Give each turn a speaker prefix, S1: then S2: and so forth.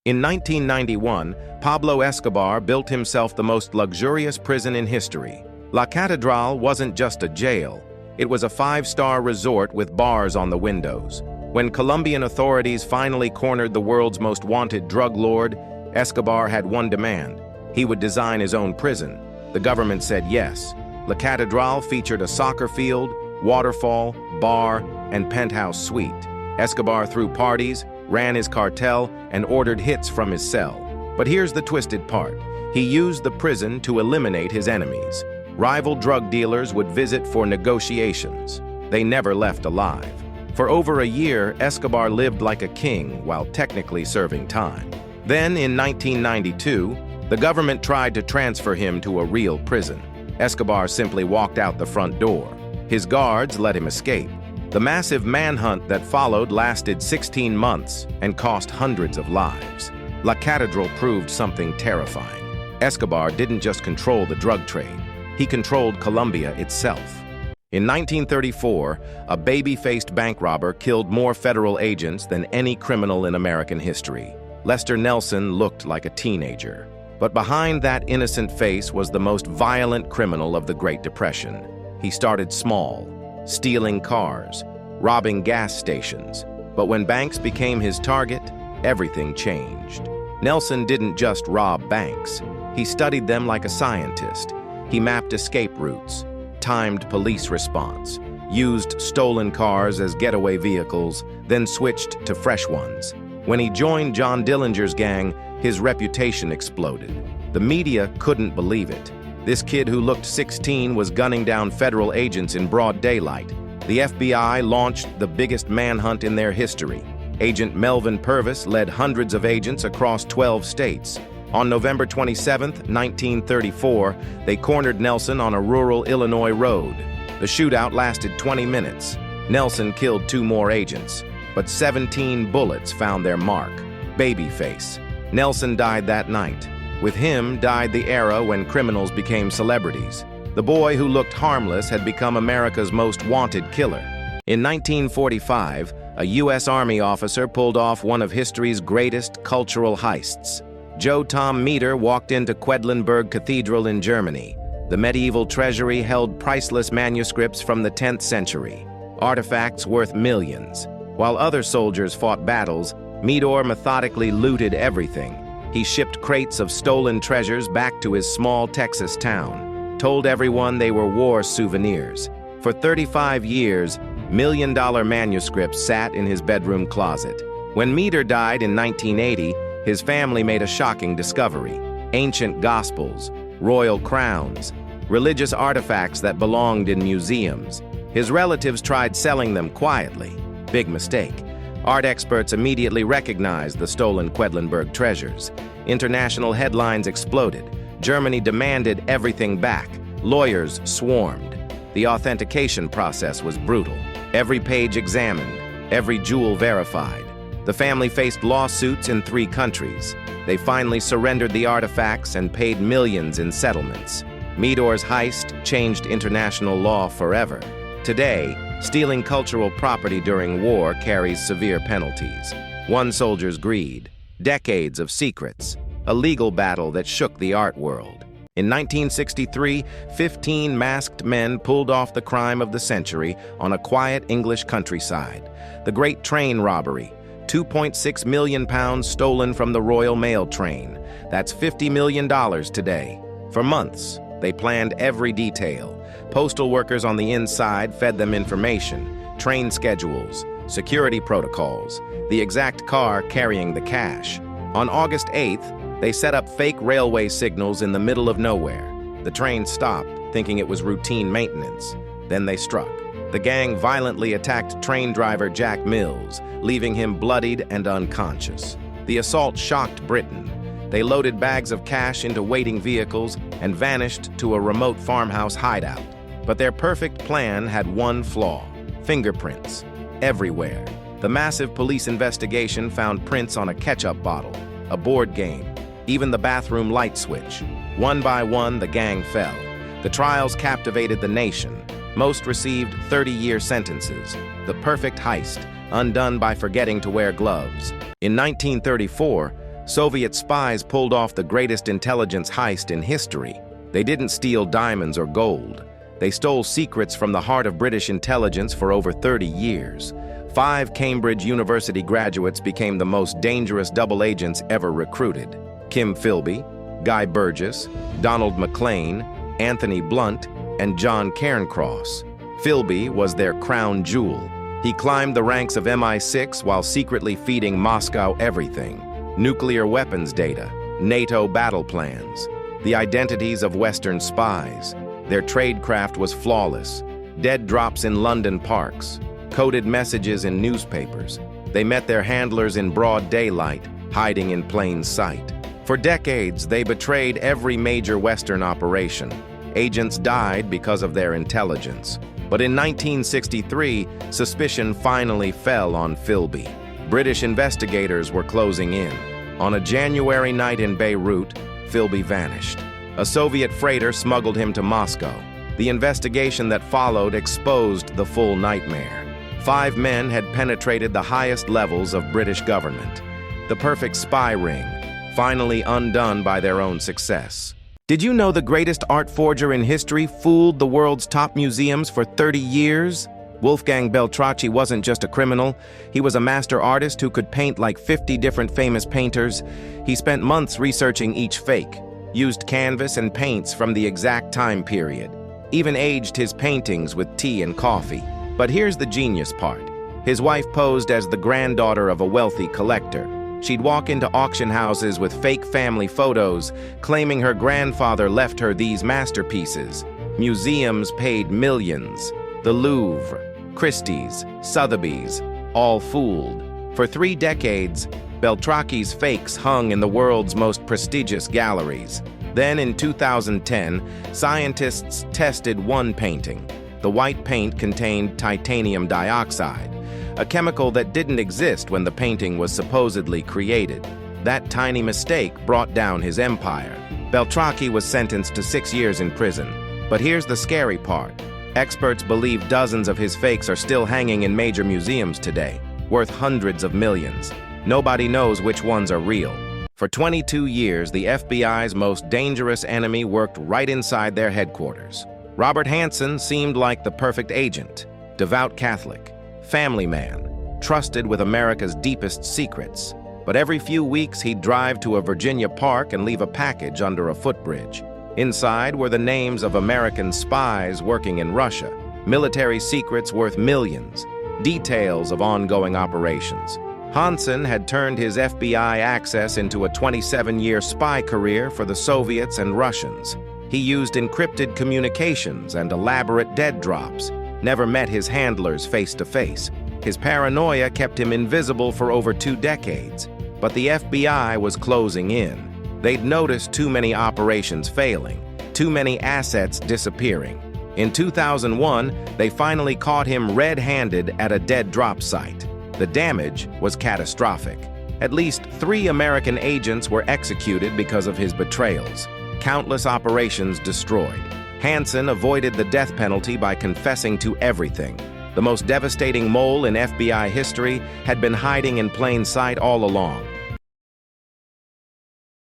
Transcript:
S1: In 1991, Pablo Escobar built himself the most luxurious prison in history. La Catedral wasn't just a jail. It was a five-star resort with bars on the windows. When Colombian authorities finally cornered the world's most wanted drug lord, Escobar had one demand. He would design his own prison. The government said yes. La Catedral featured a soccer field, waterfall, bar, and penthouse suite. Escobar threw parties, ran his cartel, and ordered hits from his cell. But here's the twisted part. He used the prison to eliminate his enemies. Rival drug dealers would visit for negotiations. They never left alive. For over a year, Escobar lived like a king while technically serving time. Then, in 1992, the government tried to transfer him to a real prison. Escobar simply walked out the front door. His guards let him escape. The massive manhunt that followed lasted 16 months and cost hundreds of lives. La Catedral proved something terrifying. Escobar didn't just control the drug trade. He controlled Colombia itself. In 1934, a baby-faced bank robber killed more federal agents than any criminal in American history. Lester Nelson looked like a teenager. But behind that innocent face was the most violent criminal of the Great Depression. He started small, stealing cars, robbing gas stations. But when banks became his target, everything changed. Nelson didn't just rob banks. He studied them like a scientist. He mapped escape routes, timed police response, used stolen cars as getaway vehicles, then switched to fresh ones. When he joined John Dillinger's gang, his reputation exploded. The media couldn't believe it. This kid who looked 16 was gunning down federal agents in broad daylight. The FBI launched the biggest manhunt in their history. Agent Melvin Purvis led hundreds of agents across 12 states. On November 27, 1934, they cornered Nelson on a rural Illinois road. The shootout lasted 20 minutes. Nelson killed 2 more agents, but 17 bullets found their mark. Babyface. Nelson died that night. With him died the era when criminals became celebrities. The boy who looked harmless had become America's most wanted killer. In 1945, a U.S. Army officer pulled off one of history's greatest cultural heists. Joe Tom Meter walked into Quedlinburg Cathedral in Germany. The medieval treasury held priceless manuscripts from the 10th century, artifacts worth millions. While other soldiers fought battles, Meter methodically looted everything. He shipped crates of stolen treasures back to his small Texas town, told everyone they were war souvenirs. For 35 years, million-dollar manuscripts sat in his bedroom closet. When Meter died in 1980, his family made a shocking discovery: ancient gospels, royal crowns, religious artifacts that belonged in museums. His relatives tried selling them quietly. Big mistake. Art experts immediately recognized the stolen Quedlinburg treasures. International headlines exploded. Germany demanded everything back. Lawyers swarmed. The authentication process was brutal. Every page examined, every jewel verified. The family faced lawsuits in 3 countries. They finally surrendered the artifacts and paid millions in settlements. Meter's heist changed international law forever. Today, stealing cultural property during war carries severe penalties. One soldier's greed, decades of secrets, a legal battle that shook the art world. In 1963, 15 masked men pulled off the crime of the century on a quiet English countryside. The Great Train Robbery. 2.6 million pounds stolen from the Royal Mail train. That's $50 million today. For months, they planned every detail. Postal workers on the inside fed them information, train schedules, security protocols, the exact car carrying the cash. On August 8th, they set up fake railway signals in the middle of nowhere. The train stopped, thinking it was routine maintenance. Then they struck. The gang violently attacked train driver Jack Mills, leaving him bloodied and unconscious. The assault shocked Britain. They loaded bags of cash into waiting vehicles and vanished to a remote farmhouse hideout. But their perfect plan had one flaw: fingerprints. Everywhere. The massive police investigation found prints on a ketchup bottle, a board game, even the bathroom light switch. One by one, the gang fell. The trials captivated the nation. Most received 30-year sentences. The perfect heist, undone by forgetting to wear gloves. In 1934, Soviet spies pulled off the greatest intelligence heist in history. They didn't steal diamonds or gold. They stole secrets from the heart of British intelligence for over 30 years. 5 Cambridge University graduates became the most dangerous double agents ever recruited. Kim Philby, Guy Burgess, Donald McLean, Anthony Blunt, and John Cairncross. Philby was their crown jewel. He climbed the ranks of MI6 while secretly feeding Moscow everything: nuclear weapons data, NATO battle plans, the identities of Western spies. Their tradecraft was flawless. Dead drops in London parks, coded messages in newspapers. They met their handlers in broad daylight, hiding in plain sight. For decades, they betrayed every major Western operation. Agents died because of their intelligence. But in 1963, suspicion finally fell on Philby. British investigators were closing in. On a January night in Beirut, Philby vanished. A Soviet freighter smuggled him to Moscow. The investigation that followed exposed the full nightmare. 5 men had penetrated the highest levels of British government. The perfect spy ring, finally undone by their own success. Did you know the greatest art forger in history fooled the world's top museums for 30 years? Wolfgang Beltracchi wasn't just a criminal. He was a master artist who could paint like 50 different famous painters. He spent months researching each fake, used canvas and paints from the exact time period, even aged his paintings with tea and coffee. But here's the genius part. His wife posed as the granddaughter of a wealthy collector. She'd walk into auction houses with fake family photos, claiming her grandfather left her these masterpieces. Museums paid millions. The Louvre, Christie's, Sotheby's, all fooled. For 3 decades, Beltracchi's fakes hung in the world's most prestigious galleries. Then in 2010, scientists tested one painting. The white paint contained titanium dioxide, a chemical that didn't exist when the painting was supposedly created. That tiny mistake brought down his empire. Beltracchi was sentenced to 6 years in prison. But here's the scary part. Experts believe dozens of his fakes are still hanging in major museums today, worth hundreds of millions. Nobody knows which ones are real. For 22 years, the FBI's most dangerous enemy worked right inside their headquarters. Robert Hansen seemed like the perfect agent. Devout Catholic, family man, trusted with America's deepest secrets. But every few weeks, he'd drive to a Virginia park and leave a package under a footbridge. Inside were the names of American spies working in Russia, military secrets worth millions, details of ongoing operations. Hansen had turned his FBI access into a 27-year spy career for the Soviets and Russians. He used encrypted communications and elaborate dead drops, never met his handlers face to face. His paranoia kept him invisible for over 2 decades, but the FBI was closing in. They'd noticed too many operations failing, too many assets disappearing. In 2001, they finally caught him red-handed at a dead drop site. The damage was catastrophic. At least 3 American agents were executed because of his betrayals. Countless operations destroyed. Hansen avoided the death penalty by confessing to everything. The most devastating mole in FBI history had been hiding in plain sight all along.